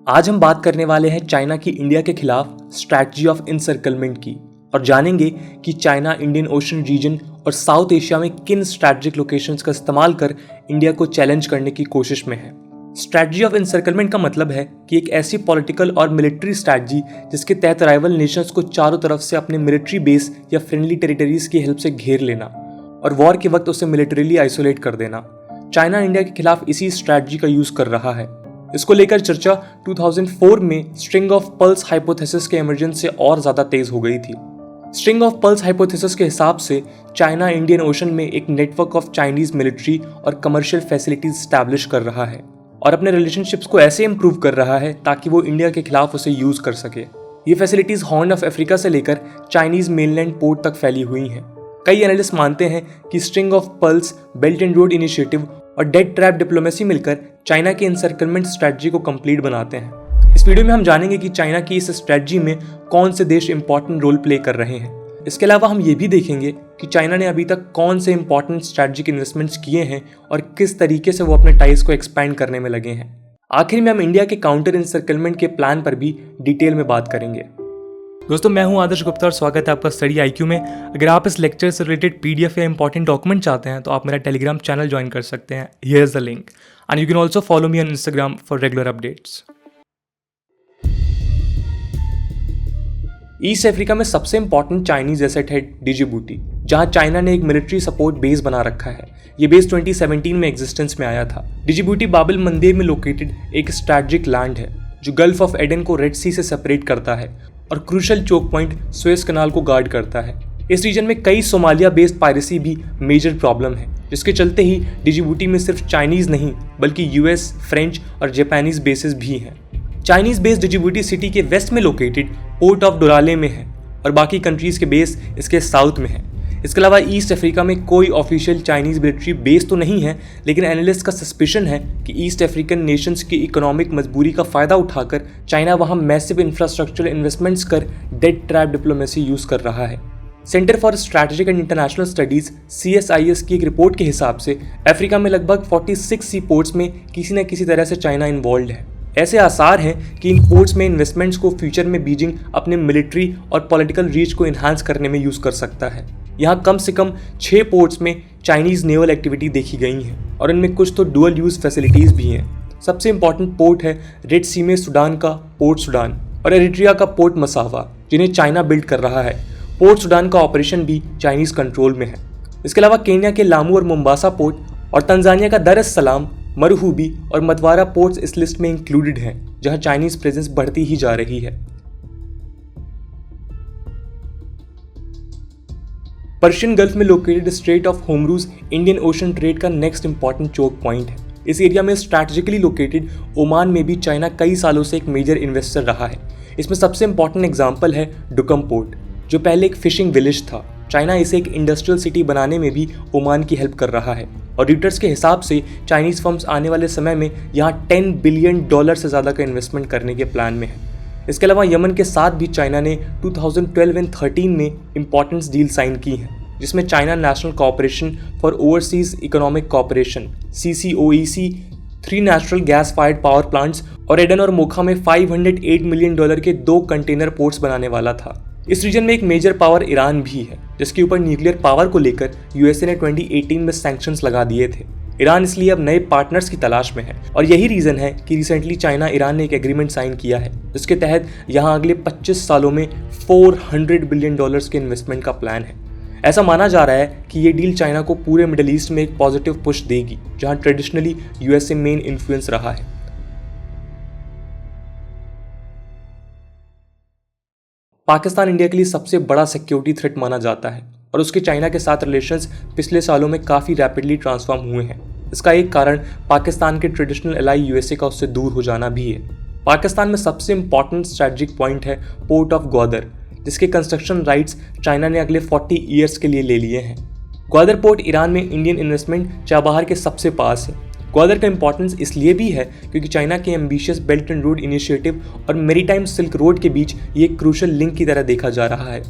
आज हम बात करने वाले हैं चाइना की इंडिया के खिलाफ स्ट्रैटेजी ऑफ इनसर्कलमेंट की और जानेंगे कि चाइना इंडियन ओशन रीजन और साउथ एशिया में किन स्ट्रैटेजिक लोकेशंस का इस्तेमाल कर इंडिया को चैलेंज करने की कोशिश में है। स्ट्रैटेजी ऑफ इनसर्कलमेंट का मतलब है कि एक ऐसी पॉलिटिकल और मिलिट्री स्ट्रैटेजी जिसके तहत राइवल नेशंस को चारों तरफ से अपने मिलिट्री बेस या फ्रेंडली टेरिटरीज की हेल्प से घेर लेना और वॉर के वक्त उसे मिलिटरीली आइसोलेट कर देना। चाइना इंडिया के खिलाफ इसी स्ट्रैटेजी का यूज कर रहा है। इसको लेकर चर्चा 2004 में स्ट्रिंग ऑफ पल्स हाइपोथेसिस के इमर्जेंस से और ज्यादा तेज हो गई थी। स्ट्रिंग ऑफ पल्स हाइपोथेसिस के हिसाब से चाइना इंडियन ओशन में एक नेटवर्क ऑफ चाइनीज मिलिट्री और कमर्शियल फैसिलिटीज स्टैब्लिश कर रहा है और अपने रिलेशनशिप्स को ऐसे इंप्रूव कर रहा है ताकि वो इंडिया के खिलाफ उसे यूज कर सके। ये फैसिलिटीज हॉर्न ऑफ अफ्रीका से लेकर चाइनीज मेनलैंड पोर्ट तक फैली हुई हैं। कई एनालिस्ट मानते हैं कि string of pulse, belt and road initiative और डेड ट्रैप डिप्लोमेसी मिलकर चाइना की एनसर्कलमेंट स्ट्रैटेजी को कंप्लीट बनाते हैं। इस वीडियो में हम जानेंगे कि चाइना की इस स्ट्रैटेजी में कौन से देश इंपॉर्टेंट रोल प्ले कर रहे हैं। इसके अलावा हम ये भी देखेंगे कि चाइना ने अभी तक कौन से इंपॉर्टेंट स्ट्रैटेजिक इन्वेस्टमेंट्स किए हैं और किस तरीके से वो अपने टाइज को एक्सपैंड करने में लगे हैं। आखिर में हम इंडिया के काउंटर एनसर्कलमेंट के प्लान पर भी डिटेल में बात करेंगे। दोस्तों, मैं हूं आदर्श गुप्ता और स्वागत है आपका स्टडी आईक्यू में। अगर आप इस लेक्चर से रिलेटेड पीडीएफ या इंपॉर्टेंट डॉक्यूमेंट चाहते हैं तो आप मेरा टेलीग्राम चैनल ज्वाइन कर सकते हैं। Here is the link and you can also follow me on Instagram for regular updates. East Africa में सबसे इंपॉर्टेंट चाइनीज एसेट है डिजिबूटी, जहां चाइना ने एक मिलिट्री सपोर्ट बेस बना रखा है। ये बेस 2017 में एग्जिस्टेंस में आया था। डिजिबूटी बाबिल मंदिर में लोकेटेड एक स्ट्रैटेजिक लैंड है जो गल्फ ऑफ एडन को रेड सी से सेपरेट करता है और क्रूशल चोक पॉइंट सुएज कनाल को गार्ड करता है। इस रीजन में कई सोमालिया बेस्ड पायरेसी भी मेजर प्रॉब्लम है, जिसके चलते ही डिजिबूटी में सिर्फ चाइनीज नहीं बल्कि यूएस, फ्रेंच और जापानीज बेसेस भी हैं। चाइनीज बेस डिजिबूटी सिटी के वेस्ट में लोकेटेड पोर्ट ऑफ डोराले में है और बाकी कंट्रीज के बेस इसके साउथ में है। इसके अलावा ईस्ट अफ्रीका में कोई ऑफिशियल चाइनीज मिलिट्री बेस तो नहीं है, लेकिन एनालिस्ट का सस्पिशन है कि ईस्ट अफ्रीकन नेशंस की इकोनॉमिक मजबूरी का फायदा उठाकर चाइना वहां मैसिव इंफ्रास्ट्रक्चरल इन्वेस्टमेंट्स कर डेड ट्रैप डिप्लोमेसी यूज कर रहा है। Centre for strategic and international studies CSIS की एक रिपोर्ट के हिसाब से अफ्रीका में लगभग 46 सी पोर्ट्स में किसी न किसी तरह से चाइना इन्वॉल्व है। ऐसे आसार हैं कि इन पोर्ट्स में इन्वेस्टमेंट्स को फ्यूचर में बीजिंग अपने मिलिट्री और पॉलिटिकल रीच को इन्हांस करने में यूज कर सकता है। यहाँ कम से कम 6 पोर्ट्स में चाइनीज नेवल एक्टिविटी देखी गई है और इनमें कुछ तो डुअल यूज फैसिलिटीज भी हैं। सबसे इंपॉर्टेंट पोर्ट है रेड सी में सुडान का पोर्ट सुडान और एरिट्रिया का पोर्ट मसावा, जिन्हें चाइना बिल्ड कर रहा है। पोर्ट सुडान का ऑपरेशन भी चाइनीज कंट्रोल में है। इसके अलावा केन्या के लामू और मोम्बासा पोर्ट और तंजानिया का दर एस सलाम, मरुहूबी और मतवारा पोर्ट्स इस लिस्ट में इंक्लूडेड हैं, जहां चाइनीज प्रेजेंस बढ़ती ही जा रही है। पर्शियन गल्फ में लोकेटेड स्ट्रेट ऑफ होमरूज इंडियन ओशन ट्रेड का नेक्स्ट इंपॉर्टेंट चोक पॉइंट है। इस एरिया में स्ट्रैटेजिकली लोकेटेड ओमान में भी चाइना कई सालों से एक मेजर इन्वेस्टर रहा है। इसमें सबसे इंपॉर्टेंट एग्जांपल है डुकम पोर्ट, जो पहले एक फिशिंग विलेज था। चाइना इसे एक इंडस्ट्रियल सिटी बनाने में भी ओमान की हेल्प कर रहा है और रिटर्स के हिसाब से चाइनीज फर्म्स आने वाले समय में यहाँ $10 बिलियन से ज़्यादा का इन्वेस्टमेंट करने के प्लान में है। इसके अलावा यमन के साथ भी चाइना ने 2012 एंड 13 में इंपॉर्टेंस डील साइन की है, जिसमें China national cooperation for overseas economic cooperation CCOEC 3 natural gas fired power plants और एडन और मोखा में $508 मिलियन के 2 कंटेनर पोर्ट्स बनाने वाला था। इस रीजन में एक मेजर पावर ईरान भी है, जिसके ऊपर न्यूक्लियर पावर को लेकर यूएसए ने 2018 में सैंक्शंस लगा दिए थे। ईरान इसलिए अब नए पार्टनर्स की तलाश में है और यही रीजन है कि रिसेंटली चाइना ईरान ने एक एग्रीमेंट साइन किया है, जिसके तहत यहाँ अगले 25 सालों में $400 बिलियन के इन्वेस्टमेंट का प्लान है। ऐसा माना जा रहा है कि ये डील चाइना को पूरे मिडिल ईस्ट में एक पॉजिटिव पुश देगी, जहाँ ट्रेडिशनली यूएसए मेन इन्फ्लुएंस रहा है। पाकिस्तान इंडिया के लिए सबसे बड़ा सिक्योरिटी थ्रेट माना जाता है और उसके चाइना के साथ रिलेशंस पिछले सालों में काफ़ी रैपिडली ट्रांसफॉर्म हुए हैं। इसका एक कारण पाकिस्तान के ट्रेडिशनल एलाई यूएसए का उससे दूर हो जाना भी है। पाकिस्तान में सबसे इंपॉर्टेंट स्ट्रैटेजिक पॉइंट है पोर्ट ऑफ ग्वादर, जिसके कंस्ट्रक्शन राइट्स चाइना ने अगले 40 ईयर्स के लिए ले लिए हैं। ग्वादर पोर्ट ईरान में इंडियन इन्वेस्टमेंट चाबहार के सबसे पास है। ग्वादर का इंपॉर्टेंस इसलिए भी है क्योंकि चाइना के ambitious belt and road initiative और मेरीटाइम सिल्क रोड के बीच ये एक क्रूशल लिंक की तरह देखा जा रहा है।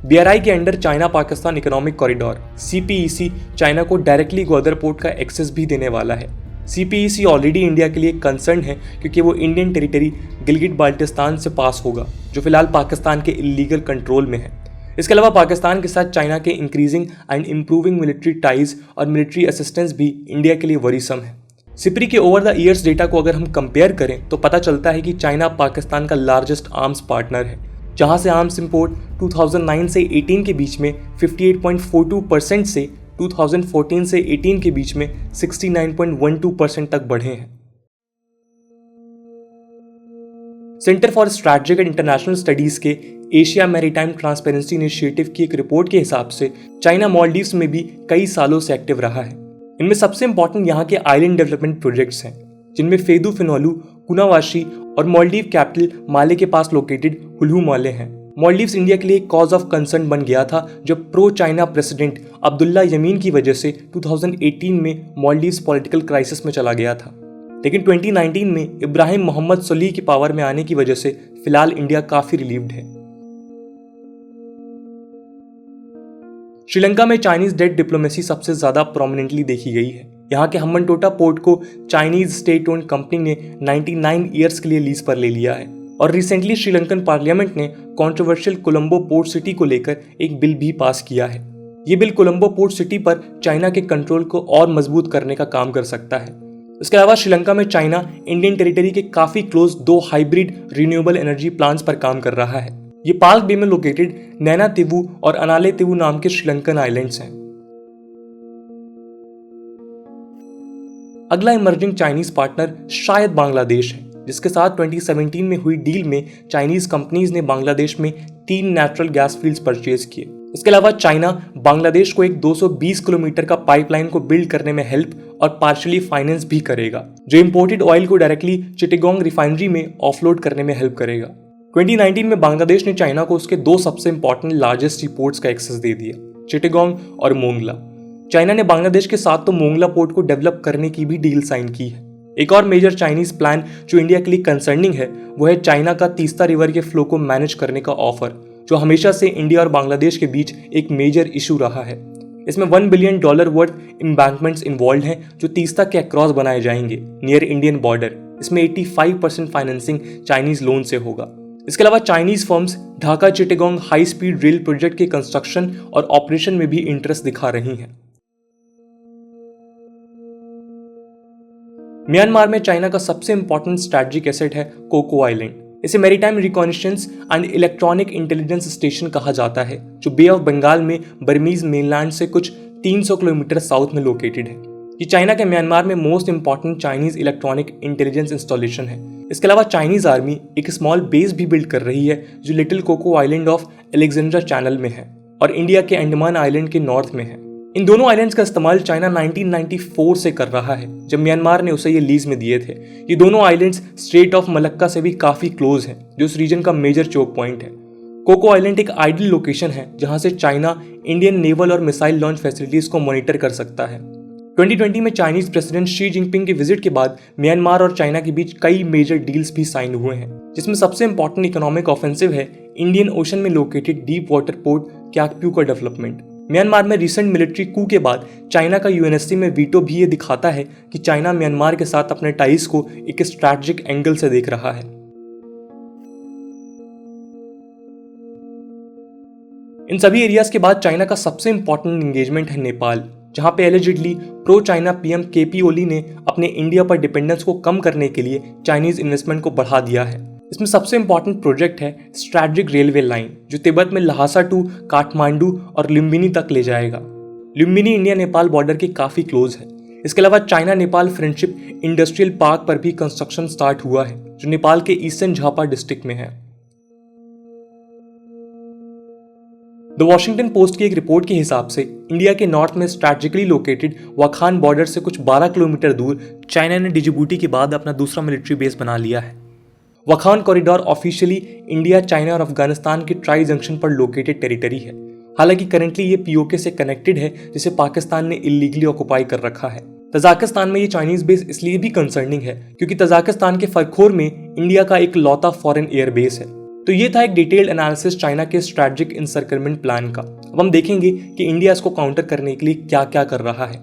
BRI के under China Pakistan economic corridor CPEC China को डायरेक्टली ग्वादर पोर्ट का एक्सेस भी देने वाला है। CPEC ऑलरेडी इंडिया के लिए कंसर्न है क्योंकि वो इंडियन टेरिटरी गिलगिट बाल्टिस्तान से पास होगा, जो फिलहाल पाकिस्तान के इलीगल कंट्रोल में है। इसके अलावा पाकिस्तान के साथ चाइना के increasing and improving military ties और मिलिट्री असिस्टेंस भी इंडिया के लिए वरीसम है। सिप्री के ओवर द ईयर्स डेटा को अगर हम कंपेयर करें तो पता चलता है कि चाइना पाकिस्तान का लार्जेस्ट आर्म्स पार्टनर है, जहां से आर्म्स इंपोर्ट 2009 से 18 के बीच में 58.42% से 2014 से 18 के बीच में 69.12% तक बढ़े हैं। Centre for strategic and international studies के एशिया मैरीटाइम ट्रांसपेरेंसी इनिशिएटिव की एक रिपोर्ट के हिसाब से चाइना मालदीव्स में भी कई सालों से एक्टिव रहा है। इनमें सबसे इंपॉर्टेंट यहाँ के आइलैंड डेवलपमेंट प्रोजेक्ट्स हैं, जिनमें फेदू फिनोलू, कुनावाशी और मालदीव कैपिटल माले के पास लोकेटेड हुलू माले हैं। मालदीव्स इंडिया के लिए एक कॉज ऑफ कंसर्न बन गया था जब pro China president Abdullah Yamin की वजह से 2018 में मालदीव्स पॉलिटिकल क्राइसिस में चला गया था। लेकिन 2019 में इब्राहिम मोहम्मद सोलीह की पावर में आने की वजह से फिलहाल इंडिया काफी रिलीव्ड है। श्रीलंका में चाइनीज डेट डिप्लोमेसी सबसे ज्यादा प्रोमिनेंटली देखी गई है। यहाँ के हम्बनटोटा पोर्ट को चाइनीज स्टेट ओन्ड कंपनी ने 99 ईयर्स के लिए लीज पर ले लिया है और रिसेंटली श्रीलंकन पार्लियामेंट ने कंट्रोवर्शियल कोलंबो पोर्ट सिटी को लेकर एक बिल भी पास किया है। ये बिल कोलंबो पोर्ट सिटी पर चाइना के कंट्रोल को और मजबूत करने का काम कर सकता है। इसके अलावा श्रीलंका में चाइना इंडियन टेरिटरी के काफी close 2 hybrid renewable energy plants पर काम कर रहा है। ये पाल्क बे में लोकेटेड नैना तिवु और अनाले तिवु नाम के श्रीलंकन आइलैंड्स हैं। अगला इमर्जिंग चाइनीज पार्टनर शायद बांग्लादेश है, जिसके साथ 2017 में हुई डील में चाइनीज कंपनीज ने बांग्लादेश में 3 नेचुरल गैस फील्ड्स परचेज किए। इसके अलावा चाइना बांग्लादेश को एक 220 किलोमीटर का पाइपलाइन को बिल्ड करने में हेल्प और पार्शियली फाइनेंस भी करेगा, जो इंपोर्टेड ऑयल को डायरेक्टली चिटागोंग रिफाइनरी में ऑफलोड करने में हेल्प करेगा। 2019 में बांग्लादेश ने चाइना को उसके 2 सबसे इंपॉर्टेंट लार्जेस्ट सी पोर्ट्स का एक्सेस दे दिया, चिटागोंग और मोंगला। चाइना ने बांग्लादेश के साथ तो मोंगला पोर्ट को डेवलप करने की भी डील साइन की है। एक और मेजर चाइनीज प्लान जो इंडिया के लिए कंसर्निंग है वो है चाइना का तीस्ता रिवर के फ्लो को मैनेज करने का ऑफर, जो हमेशा से इंडिया और बांग्लादेश के बीच एक मेजर इशू रहा है। इसमें $1 बिलियन वर्थ एम्बैंकमेंट्स इन्वॉल्व हैं जो तीस्ता के अक्रॉस बनाए जाएंगे नियर इंडियन बॉर्डर। इसमें 85% फाइनेंसिंग चाइनीज लोन से होगा। इसके अलावा Chinese firms Dhaka Chittagong high speed rail project के कंस्ट्रक्शन और ऑपरेशन में भी इंटरेस्ट दिखा रही हैं। म्यांमार में चाइना का सबसे इंपॉर्टेंट स्ट्रैटेजिक एसेट है कोको आइलैंड। इसे maritime recognitions and electronic intelligence station कहा जाता है, जो बे ऑफ बंगाल में बर्मीज मेनलैंड से कुछ 300 किलोमीटर साउथ में लोकेटेड है। ये चाइना के म्यांमार में most important Chinese electronic intelligence installation है। इसके अलावा चाइनीज आर्मी एक स्मॉल बेस भी बिल्ड कर रही है जो little Coco island of Alexandra channel में है और इंडिया के अंडमान आइलैंड के नॉर्थ में है। इन दोनों आइलैंड्स का इस्तेमाल चाइना 1994 से कर रहा है, जब म्यांमार ने उसे ये लीज में दिए थे। ये दोनों आइलैंड्स स्ट्रेट ऑफ मलक्का से भी काफी क्लोज हैं, जो इस रीजन का मेजर चोक पॉइंट है। कोको आइलैंड एक आइडियल लोकेशन है जहां से चाइना इंडियन नेवल और मिसाइल लॉन्च फैसिलिटीज को मॉनिटर कर सकता है। 2020 में चाइनीज प्रेसिडेंट शी जिनपिंग के विजिट के बाद म्यांमार और चाइना के बीच कई मेजर डील्स भी साइन हुए हैं, जिसमें सबसे इंपॉर्टेंट इकोनॉमिक ऑफेंसिव है इंडियन ओशन में लोकेटेड डीप वाटर पोर्ट क्याकप्यू का डेवलपमेंट। म्यांमार में रिसेंट मिलिट्री कू के बाद चाइना का यूएनएससी में वीटो भी ये दिखाता है कि चाइना म्यांमार के साथ अपने टाइज को एक स्ट्रैटेजिक एंगल से देख रहा है। इन सभी एरियाज के बाद चाइना का सबसे इंपॉर्टेंट एंगेजमेंट है नेपाल, जहां पे allegedly pro China PM KP Oli ने अपने इंडिया पर डिपेंडेंस को कम करने के लिए चाइनीज इन्वेस्टमेंट को बढ़ा दिया है। इसमें सबसे इंपॉर्टेंट प्रोजेक्ट है स्ट्रैटेजिक रेलवे लाइन, जो तिब्बत में लहासा टू काठमांडू और लुम्बिनी तक ले जाएगा। लुम्बिनी इंडिया नेपाल बॉर्डर के काफी क्लोज है। इसके अलावा China Nepal friendship industrial park पर भी कंस्ट्रक्शन स्टार्ट हुआ है, जो नेपाल के ईस्टर्न झापा डिस्ट्रिक्ट में है। द वॉशिंगटन पोस्ट की एक रिपोर्ट के हिसाब से इंडिया के नॉर्थ में स्ट्रैटेजिकली लोकेटेड वाखान बॉर्डर से कुछ 12 किलोमीटर दूर चाइना ने डिजिबूटी के बाद अपना दूसरा मिलिट्री बेस बना लिया है। Wakhan corridor officially India, China और अफगानिस्तान के ट्राई जंक्शन पर लोकेटेड टेरिटरी है। हालांकि करंटली ये पीओके से कनेक्टेड है, जिसे पाकिस्तान ने इलीगली ऑक्युपाई कर रखा है। तजाकिस्तान में ये चाइनीज बेस इसलिए भी कंसर्निंग है क्योंकि तजाकिस्तान के फरखोर में इंडिया का एक लौता फॉरेन एयर बेस है। तो ये था एक डिटेल्ड एनालिसिस चाइना के स्ट्रैटेजिक इंसर्कलमेंट प्लान का। अब हम देखेंगे कि इंडिया इसको काउंटर करने के लिए क्या क्या कर रहा है।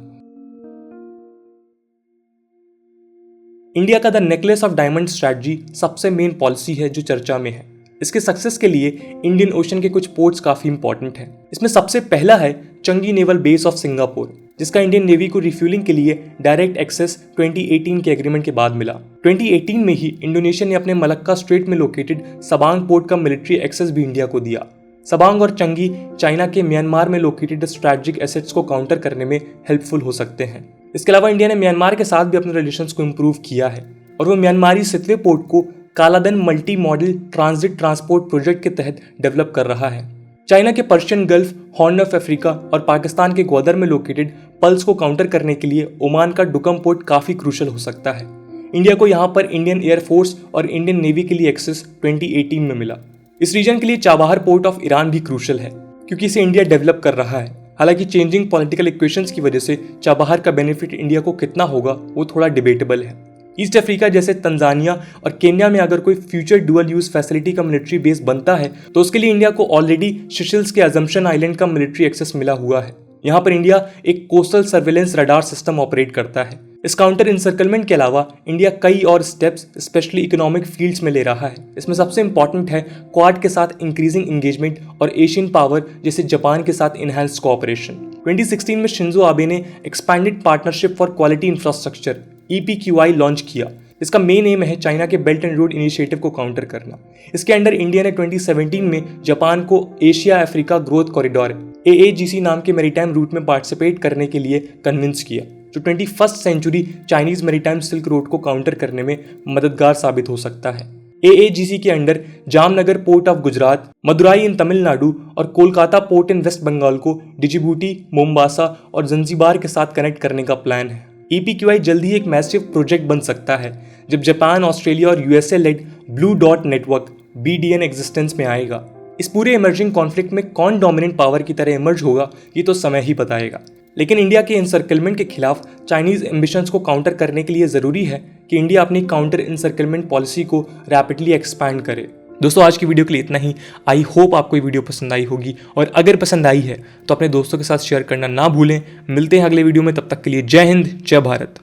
इंडिया का the necklace of diamond strategy सबसे मेन पॉलिसी है जो चर्चा में है। इसके सक्सेस के लिए इंडियन ओशन के कुछ पोर्ट्स काफी इंपॉर्टेंट हैं। इसमें सबसे पहला है चंगी नेवल बेस ऑफ सिंगापुर, जिसका इंडियन नेवी को रिफ्यूलिंग के लिए डायरेक्ट एक्सेस 2018 के एग्रीमेंट के बाद मिला। 2018 में ही इंडोनेशिया ने अपने मलक्का स्ट्रेट में लोकेटेड सबांग पोर्ट का मिलिट्री एक्सेस भी इंडिया को दिया। सबांग और चंगी चाइना के म्यांमार में लोकेटेड स्ट्रैटेजिक एसेट्स को काउंटर करने में हेल्पफुल हो सकते हैं। इसके अलावा इंडिया ने म्यांमार के साथ भी अपने रिलेशंस को इम्प्रूव किया है और वो म्यांमारी सितवे पोर्ट को Kaladan multi modal transit transport project के तहत डेवलप कर रहा है। चाइना के Persian Gulf, Horn of Africa और पाकिस्तान के ग्वादर में लोकेटेड पल्स को काउंटर करने के लिए ओमान का डुकम पोर्ट काफी क्रूशल हो सकता है। इंडिया को यहाँ पर इंडियन एयरफोर्स और इंडियन नेवी के लिए एक्सेस 2018 में मिला। इस रीजन के लिए चाबहार पोर्ट ऑफ ईरान भी क्रूशल है क्योंकि इसे इंडिया डेवलप कर रहा है। हालांकि चेंजिंग पॉलिटिकल इक्वेशंस की वजह से चाबहार का बेनिफिट इंडिया को कितना होगा वो थोड़ा डिबेटेबल है। ईस्ट अफ्रीका जैसे तंजानिया और केन्या में अगर कोई फ्यूचर डुअल यूज फैसिलिटी का मिलिट्री बेस बनता है तो उसके लिए इंडिया को ऑलरेडी सिशल्स के अजम्पशन आइलैंड का मिलिट्री एक्सेस मिला हुआ है। यहाँ पर इंडिया एक coastal surveillance radar system operate करता है। इस काउंटर इंसर्कलमेंट के अलावा इंडिया कई और स्टेप्स स्पेशली इकोनॉमिक फील्ड्स में ले रहा है। इसमें सबसे इंपॉर्टेंट है क्वाड के साथ इंक्रीजिंग एंगेजमेंट और एशियन पावर जैसे जापान के साथ इनहैंस्ड कोऑपरेशन। 2016 में शिंजो आबे ने expanded partnership for quality infrastructure EPQI launch किया। इसका मेन एम है चाइना के बेल्ट एंड रोड इनिशिएटिव को काउंटर करना। इसके अंडर इंडिया ने 2017 में जापान को Asia Africa growth corridor AAGC नाम के मैरीटाइम रूट में पार्टिसिपेट करने के लिए कन्विंस किया, जो 21st century Chinese maritime silk road को काउंटर करने में मददगार साबित हो सकता है। AAGC के under Jamnagar port of Gujarat, Madurai in Tamil Nadu और Kolkata port in west Bengal को डिजिबूटी, मोम्बासा और जंजीबार के साथ कनेक्ट करने का प्लान है। EPQI जल्दी ही एक मैसिव प्रोजेक्ट बन सकता है जब जापान, ऑस्ट्रेलिया और USA led blue dot network BDN existence में आएगा। इस पूरे इमर्जिंग कॉन्फ्लिक्ट में कौन डोमिनेंट पावर की तरह इमर्ज होगा ये तो समय ही बताएगा। लेकिन इंडिया के इंसर्कलमेंट के खिलाफ चाइनीज एम्बिशंस को काउंटर करने के लिए जरूरी है कि इंडिया अपनी काउंटर इंसर्कलमेंट पॉलिसी को रैपिडली एक्सपैंड करे। दोस्तों, आज की वीडियो के लिए इतना ही। आई होप आपको ये वीडियो पसंद आई होगी और अगर पसंद आई है तो अपने दोस्तों के साथ शेयर करना ना भूलें। मिलते हैं अगले वीडियो में, तब तक के लिए जय हिंद, जय भारत।